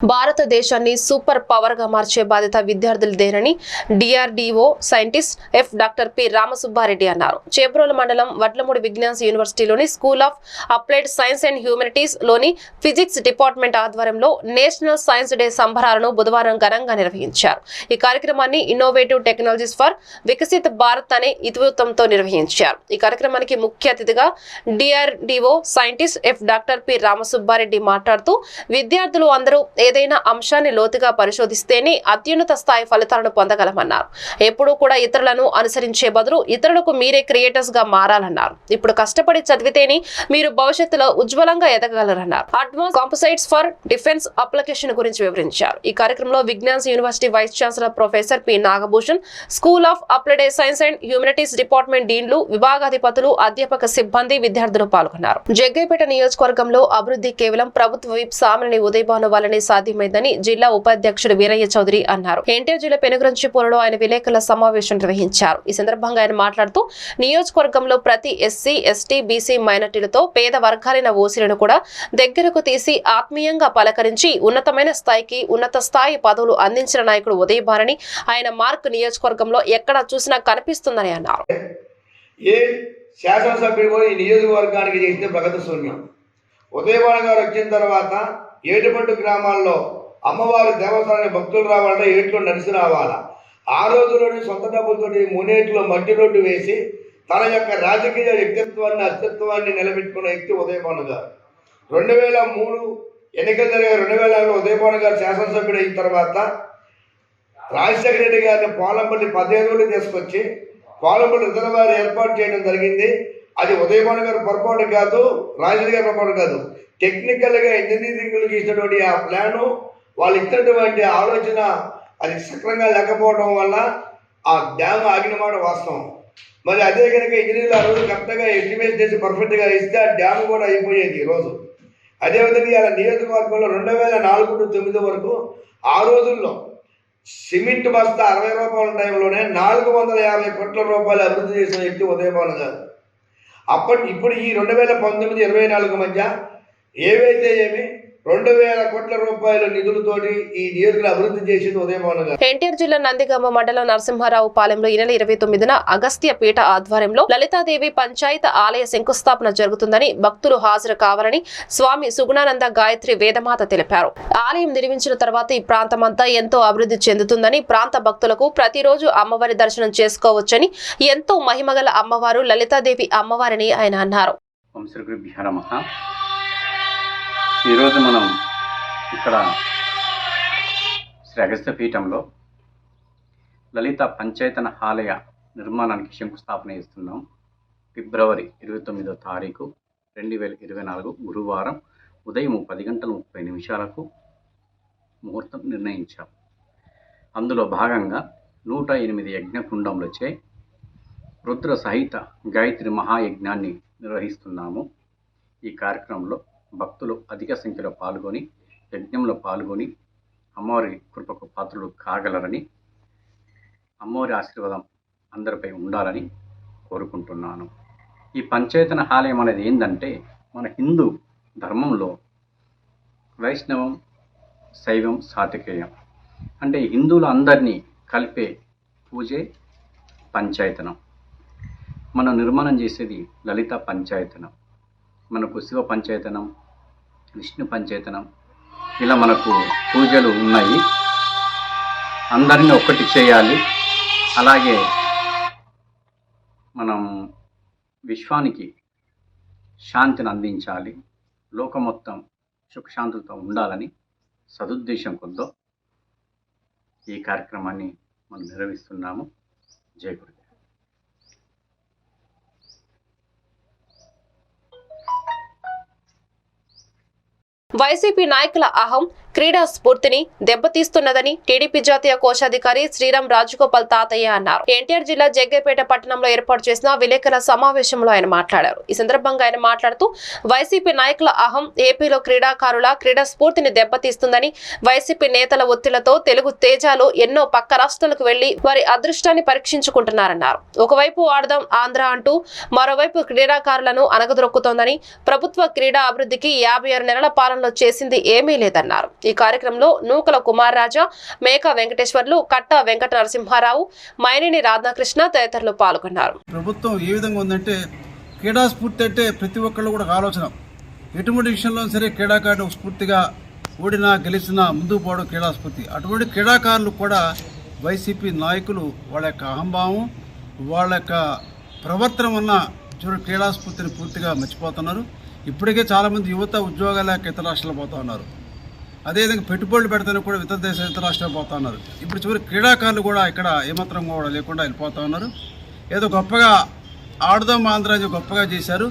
భారతదేశాన్ని super power గా మార్చే బాధ్యత విద్యార్థులదేనని DRDO scientist F doctor P Ramasubbareddy అన్నారు. చేబ్రోలు మండలం వడ్లమూడి విజ్ఞాన్ యూనివర్సిటీలోని school of applied science and humanities లోని ఫిజిక్స్ డిపార్ట్మెంట్ ఆధ్వర్యంలో నేషనల్ సైన్స్ డే సంబరాలను బుధవారం ఘనంగా నిర్వహించారు. ఈ కార్యక్రమాన్ని innovative technologies for Viksit Bharat అనే ఇతివృత్తంతో నిర్వహించారు. ఈ కార్యక్రమానికి ముఖ్య అతిథిగా DRDO scientist F doctor P Ramasubbareddy మాట్లాడుతూ విద్యార్థులు అందరూ ఏదైనా అంశాన్ని లోతుగా పరిశోధిస్తేనే అత్యున్నత స్థాయి ఫలితాలను పొందగలమన్నారు. ఎప్పుడూ కూడా ఇతరులను అనుసరించే బదులు ఇతరులకు మీరే క్రియేటర్స్ గా మారాలన్నారు. ఇప్పుడు కష్టపడి చదివితేనే మీరు భవిష్యత్తులో ఉజ్వలంగా ఎదగలరన్నారు. Advance composites for defence application గురించి వివరించారు. ఈ కార్యక్రమంలో Vignan university vice chancellor professor P Nagabhushan, school of applied science and humanities department డీన్లు, విభాగాధిపతులు, అధ్యాపక సిబ్బంది, విద్యార్థులు పాల్గొన్నారు. జగ్గైపేట నియోజకవర్గంలో అభివృద్ధి కేవలం ప్రభుత్వ విప్ సామినేని ఉదయభాను వల్లనే సాధ్యమైందని జిల్లా ఉపాధ్యక్షుడు వీరయ్య చౌదరి అన్నారు. ఎన్టీఆర్ జిల్లా పెనుగంచిపూర్లో ఆయన విలేకరుల సమావేశం నిర్వహించారు. ఈ సందర్భంగా ఆయన మాట్లాడుతూ నియోజకవర్గంలో ప్రతి ఎస్సీ, ఎస్టీ, బీసీ మైనార్టీలతో పేద వర్గాలైన ఓసీలను కూడా దగ్గరకు తీసి ఆత్మీయంగా పలకరించి ఉన్నతమైన స్థాయికి ఉన్నత స్థాయి పదవులు అందించిన నాయకుడు ఉదయభారని ఆయన మార్క్ నియోజకవర్గంలో ఎక్కడ చూసినా కనిపిస్తుందని అన్నారు. శాసనసభ్యుడు ఈ నియోజకవర్గానికి చేసిన ప్రగతి శూన్యం. ఉదయభాను గారు వచ్చిన తర్వాత ఏడుపట్టు గ్రామాల్లో అమ్మవారి దేవస్థానానికి భక్తులు రావాలంటే ఏట్లో నడిచి రావాలా. ఆ రోజులోని సొంత డబ్బులతోటి మునేట్లో మట్టి రోడ్డు వేసి తన యొక్క రాజకీయ వ్యక్తిత్వాన్ని అస్తిత్వాన్ని నిలబెట్టుకున్న వ్యక్తి ఉదయభాను గారు. 2003 ఎన్నికలు జరిగే 2006లో ఉదయభాను గారు శాసనసభ్యుడు అయిన తర్వాత రాజశేఖర రెడ్డి గారిని పోలంపల్లి 15 రోజులు తీసుకొచ్చి పోలంపల్లి రిజర్వాయర్ ఏర్పాటు చేయడం జరిగింది. అది ఉదయభాను గారు పొరపాటు కాదు, రాజశేఖర గారి పొరపాటు కాదు. టెక్నికల్గా ఇంజనీరింగ్లు ఇచ్చినటువంటి ఆ ప్లాను, వాళ్ళు ఇచ్చినటువంటి ఆలోచన అది సక్రంగా లేకపోవడం వల్ల ఆ డ్యామ్ ఆగిన మాట వాస్తవం. మరి అదే కనుక ఇంజనీర్లు ఆ రోజు కరెక్ట్గా ఎస్టిమేట్ చేసి పర్ఫెక్ట్గా ఇస్తే ఆ డ్యామ్ కూడా అయిపోయేది ఈరోజు. అదేవిధంగా ఇలా నియోజకవర్గంలో 2004 to 2009 వరకు ఆ రోజుల్లో సిమెంట్ బస్తా 60 రూపాయల టైంలోనే 450 కోట్ల రూపాయలు అభివృద్ధి చేసిన వ్యక్తి ఉదయభాను గారు. ఇప్పుడు ఈ 2019-24 మధ్య ఏవైతే 2000 కోట్ల రూపాయల నిధులతోటి ఈ నియోజకవర్గం అభివృద్ధి చేసింది ఉదయభాను గారు. ఎన్టీఆర్ జిల్లా నందిగామ మండలం నరసింహారావు పాలెంలో ఈ నెల 29న అగస్త్య పీఠ ఆధ్వర్యంలో లలితాదేవి పంచాయత ఆలయ శంకుస్థాపన జరుగుతుందని భక్తులు హాజరు కావాలని స్వామి సుగుణానంద గాయత్రి వేదమాత తెలిపారు. ఆలయం నిర్మించిన తర్వాత ఈ ప్రాంతమంతా ఎంతో అభివృద్ధి చెందుతుందని, ప్రాంత భక్తులకు ప్రతిరోజు అమ్మవారి దర్శనం చేసుకోవచ్చని, ఎంతో మహిమగల అమ్మవారు లలితాదేవి అమ్మవారిని ఆయన అన్నారు. ఈరోజు మనం ఇక్కడ శ్రీ అగస్త్య పీఠంలో లలిత పంచాయతన ఆలయ నిర్మాణానికి శంకుస్థాపన చేస్తున్నాం. ఫిబ్రవరి 29వ తారీఖు 2024 గురువారం ఉదయం 10:30 ముహూర్తం నిర్ణయించాం. అందులో భాగంగా 108 యజ్ఞకుండములచే రుద్ర సహిత గాయత్రి మహాయజ్ఞాన్ని నిర్వహిస్తున్నాము. ఈ కార్యక్రమంలో భక్తులు అధిక సంఖ్యలో పాల్గొని యజ్ఞంలో పాల్గొని అమ్మవారి కృపకు పాత్రలు కాగలరని, అమ్మవారి ఆశీర్వాదం అందరిపై ఉండాలని కోరుకుంటున్నాను. ఈ పంచాయతన ఆలయం అనేది ఏంటంటే, మన హిందూ ధర్మంలో వైష్ణవం, శైవం, సాత్వికేయం అంటే హిందువులు అందరినీ కలిపే పూజే పంచాయతనం. మనం నిర్మాణం చేసేది లలిత పంచాయతనం. మనకు శివ పంచాయతనం, విష్ణు పంచాయతనం, ఇలా మనకు పూజలు ఉన్నాయి. అందరినీ ఒక్కటి చేయాలి. అలాగే మనం విశ్వానికి శాంతిని అందించాలి. లోకం మొత్తం సుఖశాంతులతో ఉండాలని సదుద్దేశం కొద్దో ఈ కార్యక్రమాన్ని మనం నిర్వహిస్తున్నాము. జై గురు. వైసీపీ నాయకుల అహం క్రీడా స్ఫూర్తిని దెబ్బతీస్తున్నదని టీడీపీ జాతీయ కోశాధికారి శ్రీరామ్ రాజగోపాల్ తాతయ్య అన్నారు. ఎన్టీఆర్ జిల్లా జగ్గైపేట పట్టణంలో ఏర్పాటు చేసిన విలేకరుల సమావేశంలో ఆయన మాట్లాడారు. ఈ సందర్భంగా ఆయన మాట్లాడుతూ వైసీపీ నాయకుల అహం ఏపీలో క్రీడాకారుల క్రీడా స్ఫూర్తిని దెబ్బతీస్తుందని, వైసీపీ నేతల ఒత్తిళ్లతో తెలుగు తేజాలు ఎన్నో పక్క రాష్ట్రాలకు వెళ్లి వారి అదృష్టాన్ని పరీక్షించుకుంటున్నారన్నారు. ఒకవైపు ఆడదాం ఆంధ్ర అంటూ మరోవైపు క్రీడాకారులను అనగదొక్కుతోందని, ప్రభుత్వ క్రీడా అభివృద్ధికి 56 నెలల పాలనలో చేసింది ఏమీ లేదన్నారు. ఈ కార్యక్రమంలో నూకల కుమార్ రాజా, మేకా వెంకటేశ్వర్లు, కట్ట వెంకట నరసింహారావు, మైనేని రాధాకృష్ణ తదితరులు పాల్గొన్నారు. ప్రభుత్వం ఏ విధంగా ఉందంటే క్రీడా స్ఫూర్తి అంటే ప్రతి ఒక్కళ్ళు కూడా ఆలోచన, ఎటువంటి విషయంలో సరే క్రీడాకారుడు స్ఫూర్తిగా ఓడినా గెలిచినా ముందుకు పోవడం క్రీడా స్ఫూర్తి. అటువంటి క్రీడాకారులు కూడా వైసీపీ నాయకులు వాళ్ళ యొక్క అహంభావం, వాళ్ళ యొక్క ప్రవర్తన వల్ల క్రీడా స్ఫూర్తిని పూర్తిగా మర్చిపోతున్నారు. ఇప్పటికే చాలామంది యువత ఉద్యోగాలు లేక ఇతర రాష్ట్రాలు పోతూ ఉన్నారు. అదేవిధంగా పెట్టుబడులు పెడతానికి కూడా ఇతర రాష్ట్రాలు పోతూ ఉన్నారు. ఇప్పుడు చివరి క్రీడాకారులు కూడా ఇక్కడ ఏమాత్రం కూడా లేకుండా వెళ్ళిపోతూ ఉన్నారు. ఏదో గొప్పగా ఆడుదాం ఆంధ్రాజీ గొప్పగా చేశారు.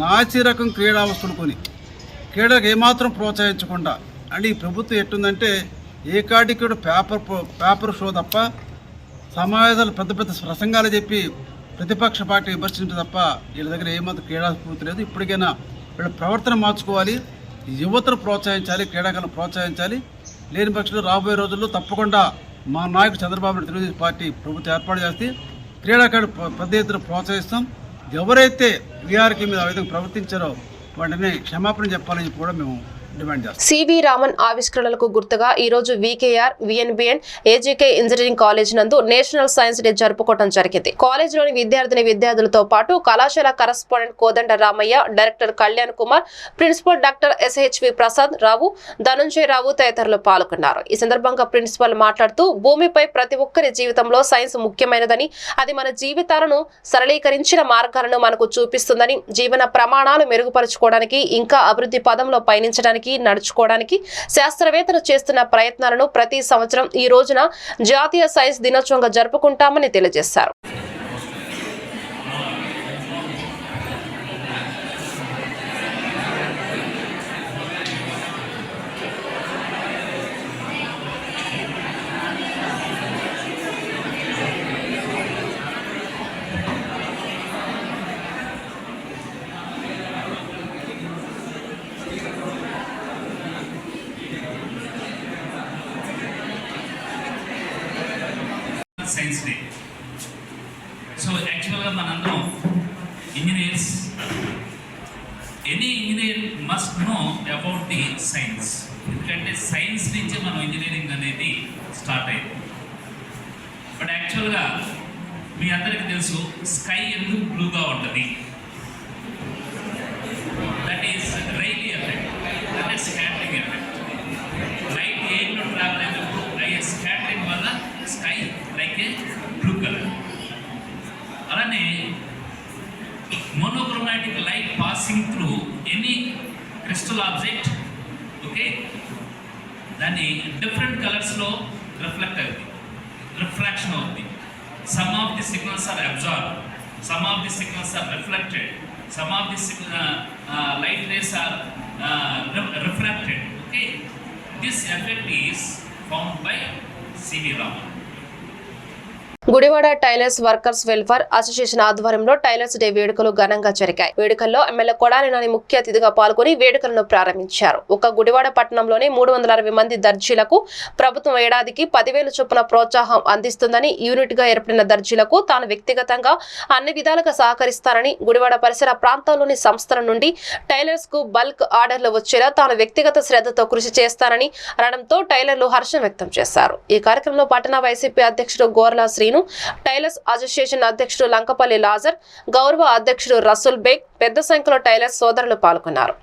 నాచి రకం క్రీడా వస్తువులు కొని క్రీడకు ఏమాత్రం ప్రోత్సహించకుండా, అంటే ఈ ప్రభుత్వం ఎట్టుందంటే ఏ కాడికి కూడా పేపర్ షో తప్ప, సమావేశాలు పెద్ద పెద్ద ప్రసంగాలు చెప్పి ప్రతిపక్ష పార్టీ విమర్శించడం తప్ప వీళ్ళ దగ్గర ఏమాత్రం క్రీడా స్ఫూర్తి లేదు. ఇప్పటికైనా వీళ్ళ ప్రవర్తన మార్చుకోవాలి, యువతను ప్రోత్సహించాలి, క్రీడాకారులను ప్రోత్సహించాలి. లేని పక్షంలో రాబోయే రోజుల్లో తప్పకుండా మా నాయకుడు చంద్రబాబు నాయుడు తెలుగుదేశం పార్టీ ప్రభుత్వం ఏర్పాటు చేస్తే క్రీడాకారులు పెద్ద ఎత్తున ప్రోత్సహిస్తాం. ఎవరైతే వీఆర్కి మీద ఆ విధంగా ప్రవర్తించారో వాటిని క్షమాపణ చెప్పాలని కూడా మేము డిమాండ్ చేస్తాం. సివి రామన్ ఆవిష్కరణలకు గుర్తుగా ఈ రోజు VKR, VNBN, AGK engineering college నందు నేషనల్ సైన్స్ డే జరుపుకోవడం జరిగింది. కాలేజీలోని విద్యార్థులతో పాటు కళాశాల correspondent Kodanda Ramaiah, director Kalyan Kumar, principal doctor SHV Prasad Rao, Dhanunjaya Rao తదితరులు పాల్గొన్నారు. ఈ సందర్భంగా ప్రిన్సిపల్ మాట్లాడుతూ భూమిపై ప్రతి ఒక్కరి జీవితంలో సైన్స్ ముఖ్యమైనదని, అది మన జీవితాలను సరళీకరించిన మార్గాలను మనకు చూపిస్తుందని, జీవన ప్రమాణాలు మెరుగుపరుచుకోవడానికి, ఇంకా అభివృద్ధి పదంలో పయనించడానికి, నడుచుకోవడానికి శాస్త్రవేత్తలు చేస్తున్న ప్రయత్నాలను ప్రతి సంవత్సరం ఈ రోజున జాతీయ సైన్స్ దినోత్సవంగా జరుపుకుంటామని తెలియజేశారు. Science day. సో యాక్చువల్గా మనందరం engineers, any engineer must know about the science. ఎందుకంటే సైన్స్ నుంచే మనం ఇంజనీరింగ్ అనేది స్టార్ట్ అయింది. బట్ యాక్చువల్గా మీ అందరికీ తెలుసు స్కై ఎందుకు బ్లూగా ఉంటుంది. దట్ ఈస్ రైలీ ఎఫెక్ట్, అంటే స్కాటరింగ్ ఎఫెక్ట్. లైట్ ఎయిర్లో ట్రావెల్ అయినప్పుడు అయ్యే స్కాటరింగ్ వల్ల sky like a blue colour. అలానే monochromatic light passing through any crystal object, okay, దాన్ని డిఫరెంట్ కలర్స్లో రిఫ్లెక్ట్ అవుతుంది, రిఫ్రాక్షన్ అవుతుంది. Some of the signals are absorb, some of the signals are reflected, some of the light rays are refracted. Okay, this effect is found by C.V. Raman. Gudivada tailors workers welfare association ఆధ్వర్యంలో tailors day వేడుకలు ఘనంగా జరిగాయి. వేడుకల్లో MLA Kodali Nani ముఖ్య అతిథిగా పాల్గొని వేడుకలను ప్రారంభించారు. ఒక గుడివాడ పట్టణంలోని 360 మంది దర్జీలకు ప్రభుత్వం ఏడాదికి 10,000 చొప్పున ప్రోత్సాహం అందిస్తుందని, యూనిట్ గా ఏర్పడిన దర్జీలకు తాను వ్యక్తిగతంగా అన్ని విధాలుగా సహకరిస్తానని, గుడివాడ పరిసర ప్రాంతాల్లోని సంస్థల నుండి టైలర్స్ కు బల్క్ ఆర్డర్లు వచ్చేలా తాను వ్యక్తిగత శ్రద్ధతో కృషి చేస్తానని అనడంతో టైలర్లు హర్షం వ్యక్తం చేశారు. ఈ కార్యక్రమంలో పట్టణ వైసీపీ అధ్యక్షుడు గోర్లా శ్రీను, టైలర్స్ అసోసియేషన్ అధ్యక్షుడు లంకపల్లి లాజర్, గౌరవ అధ్యక్షుడు రసూల్ బేగ్, పెద్ద సంఖ్యలో టైలర్స్ సోదరులు పాల్గొన్నారు.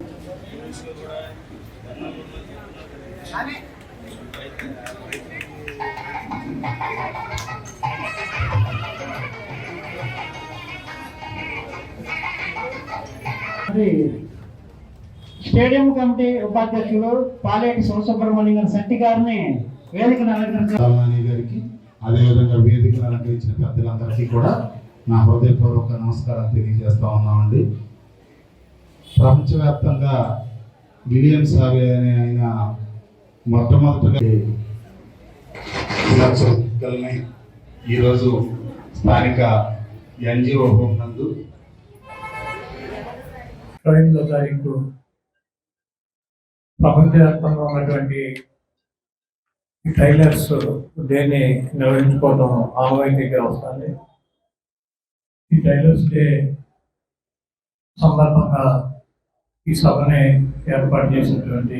స్టేడియం కమిటీ ఉపాధ్యక్షులు పాలేటి శివసుబ్రహ్మణ్యం శెట్టి గారిని వేదికను అలంకరించారు. అదేవిధంగా వేదికను అలంకరించిన పెద్దలందరికీ కూడా నా హృదయపూర్వక నమస్కారాలు తెలియజేస్తా ఉన్నామండి. ప్రపంచవ్యాప్తంగా విలియం సావే అనే ఆయన మొట్టమొదటిగా ఈరోజు స్థానిక NGO హోమ్ నందు 2వ తారీఖు ప్రపంచవ్యాప్తంగా ఉన్నటువంటి టైలర్స్ డేని నిర్వహించుకోవడం ఆనవాయితీగా వస్తుంది. ఈ టైలర్స్ డే సందర్భంగా ఈ సభని ఏర్పాటు చేసినటువంటి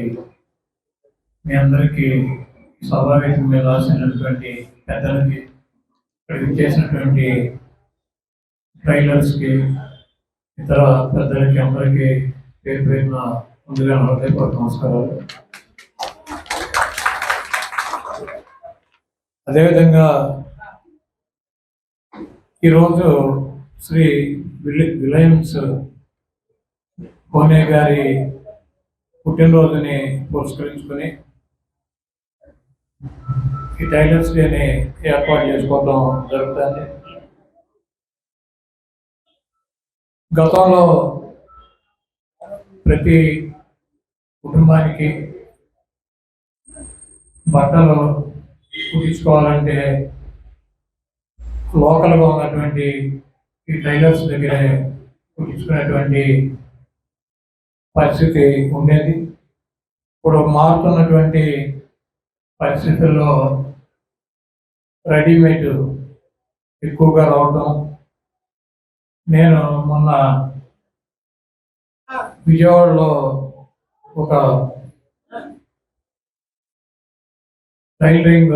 మీ అందరికీ స్వాభావికం మీద రాసినటువంటి పెద్దలకి, ఇక్కడ చేసినటువంటి ట్రైలర్స్కి, ఇతర పెద్దలకి అందరికీ పేరు పేరున ముందుగా హృదయపూర్వక నమస్కారాలు. అదేవిధంగా ఈరోజు శ్రీ విలియమ్స్ కోనే గారి పుట్టినరోజుని పురస్కరించుకొని ఈ టైలర్స్ డేని ఏర్పాటు చేసుకోవడం జరుగుతుంది. గతంలో ప్రతి కుటుంబానికి బట్టలు కుట్టించుకోవాలంటే లోకల్గా ఉన్నటువంటి ఈ టైలర్స్ దగ్గరే కుట్టించుకునేటువంటి పరిస్థితి ఉండేది. ఇప్పుడు మారుతున్నటువంటి పరిస్థితుల్లో రెడీమేడ్ ఎక్కువగా రావటం, నేను మొన్న విజయవాడలో ఒక టైలరింగ్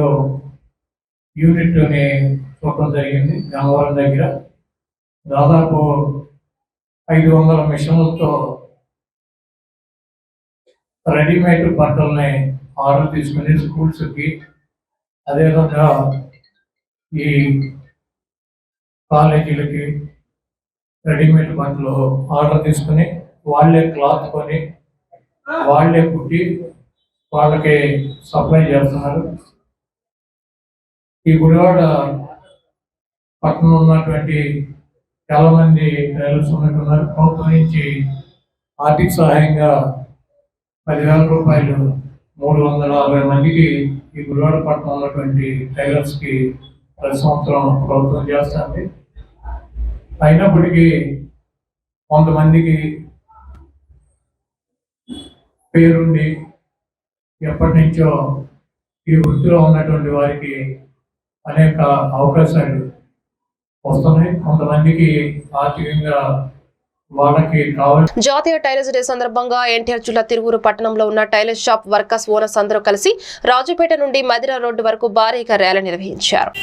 యూనిట్ని చూడటం జరిగింది. గన్నవరం దగ్గర దాదాపు 500 మిషన్లతో రెడీమేడ్ బట్టల్ని ఆర్డర్ తీసుకుని స్కూల్స్కి, అదేవిధంగా ఈ కాలేజీలకి రెడీమేడ్ బట్టలు ఆర్డర్ తీసుకుని వాళ్ళే క్లాత్ కొని వాళ్ళే కుట్టి వాళ్ళకి సప్లై చేస్తున్నారు. ఈ గుడివాడ పట్టణంలో ఉన్నటువంటి చాలా మంది టైలర్స్ ఉన్నట్టున్నారు. ప్రభుత్వం నుంచి ఆర్థిక సహాయంగా 10,000 రూపాయలు 360 మందికి ఈ గుడివాడ పట్టణంలో ఉన్నటువంటి టైలర్స్కి ప్రతి సంవత్సరం ప్రభుత్వం చేస్తుంది. అయినప్పటికీ కొంతమందికి పేరుండి ఎప్పటి నుంచో ఈ వృత్తిలో ఉన్నటువంటి వారికి అనేక అవకాశాలు వస్తున్నాయి. కొంతమందికి ఆర్థికంగా వాళ్ళకి కావాలి. జాతీయ టైలర్స్ డే సందర్భంగా ఎన్టీఆర్ జిల్లా తిరువూరు పట్టణంలో ఉన్న టైలర్ షాప్ వర్కర్స్ ఓనర్స్ అందరూ కలిసి రాజుపేట నుండి మదిరా రోడ్డు వరకు భారీగా ర్యాలీ నిర్వహించారు.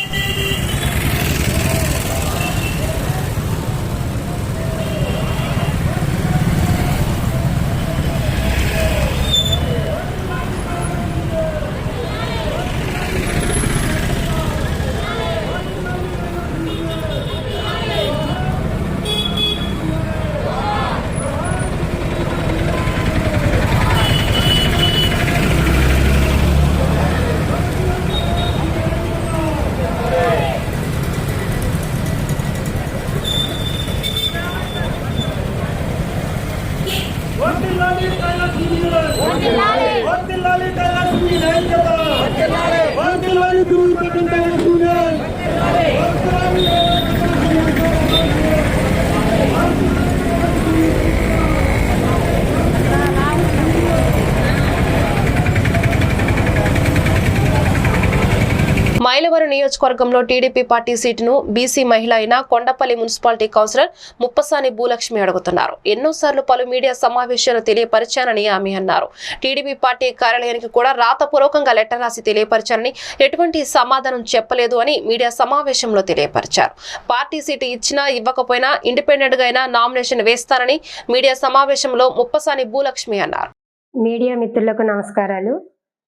మైలవరం నియోజకవర్గంలో టీడీపీ పార్టీ సీటును బీసీ మహిళ అయిన కొండపల్లి మున్సిపాలిటీ కౌన్సిలర్ ముప్పసాని భూలక్ష్మి అడుగుతున్నారు. ఎన్నోసార్లు పలు మీడియా సమావేశాలు తెలియపరిచానని ఆమె అన్నారు. టీడీపీ పార్టీ కార్యాలయానికి కూడా రాతపూర్వకంగా లెటర్ రాసి తెలియపరిచానని, ఎటువంటి సమాధానం చెప్పలేదు అని మీడియా సమావేశంలో తెలియపరిచారు. పార్టీ సీటు ఇచ్చినా ఇవ్వకపోయినా ఇండిపెండెంట్ గా అయినా నామినేషన్ వేస్తానని మీడియా సమావేశంలో ముప్పసాని భూలక్ష్మి అన్నారు. మీడియా మిత్రులకు నమస్కారాలు.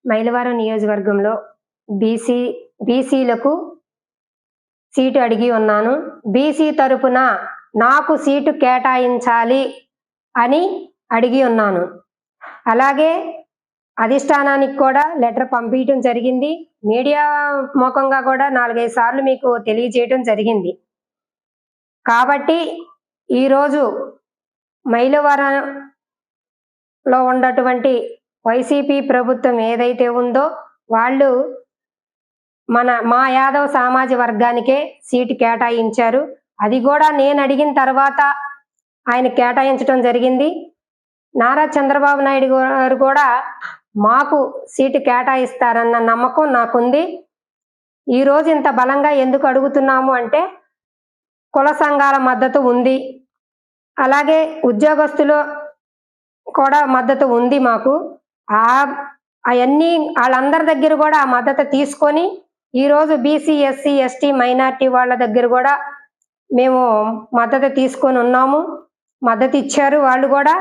మైలవరం నియోజకవర్గంలో బీసీలకు సీటు అడిగి ఉన్నాను. బీసీ తరపున నాకు సీటు కేటాయించాలి అని అడిగి ఉన్నాను. అలాగే అధిష్టానానికి కూడా లెటర్ పంపించడం జరిగింది. మీడియా ముఖంగా కూడా 4-5 సార్లు మీకు తెలియజేయడం జరిగింది. కాబట్టి ఈరోజు మైలవరంలో ఉన్నటువంటి వైసీపీ ప్రభుత్వం ఏదైతే ఉందో వాళ్ళు మా యాదవ్ సామాజిక వర్గానికే సీటు కేటాయించారు. అది కూడా నేను అడిగిన తర్వాత ఆయన కేటాయించడం జరిగింది. నారా చంద్రబాబు నాయుడు గారు కూడా మాకు సీటు కేటాయిస్తారన్న నమ్మకం నాకుంది. ఈరోజు ఇంత బలంగా ఎందుకు అడుగుతున్నాము అంటే కుల సంఘాల మద్దతు ఉంది, అలాగే ఉద్యోగస్తులు కూడా మద్దతు ఉంది మాకు. ఆ అవన్నీ వాళ్ళందరి దగ్గర కూడా ఆ మద్దతు తీసుకొని ఈరోజు బీసీ ఎస్సీ ఎస్టీ మైనార్టీ వాళ్ళ దగ్గర కూడా మేము మద్దతు తీసుకొని ఉన్నాము, మద్దతు ఇచ్చారు వాళ్ళు కూడా.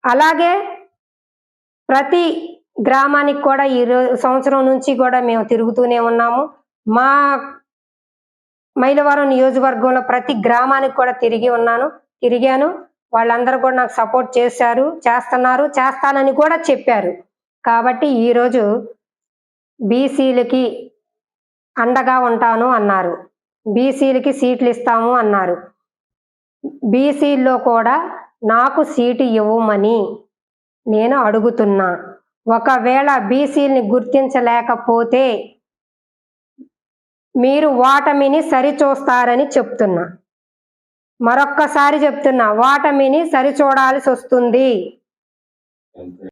అలాగే ప్రతి గ్రామానికి కూడా ఈ సంవత్సరం నుంచి కూడా మేము తిరుగుతూనే ఉన్నాము. మా మైలవరం నియోజకవర్గంలో ప్రతి గ్రామానికి కూడా తిరిగాను. వాళ్ళందరూ కూడా నాకు సపోర్ట్ చేశారు, చేస్తానని కూడా చెప్పారు. కాబట్టి ఈరోజు బీసీలకి అండగా ఉంటాను అన్నారు, బీసీలకి సీట్లు ఇస్తాము అన్నారు. బీసీల్లో కూడా నాకు సీటు ఇవ్వమని నేను అడుగుతున్నా. ఒకవేళ బీసీలని గుర్తించలేకపోతే మీరు ఓటమిని సరిచూస్తారని చెప్తున్నా. మరొక్కసారి చెప్తున్నా, ఓటమిని సరిచూడాల్సి వస్తుంది.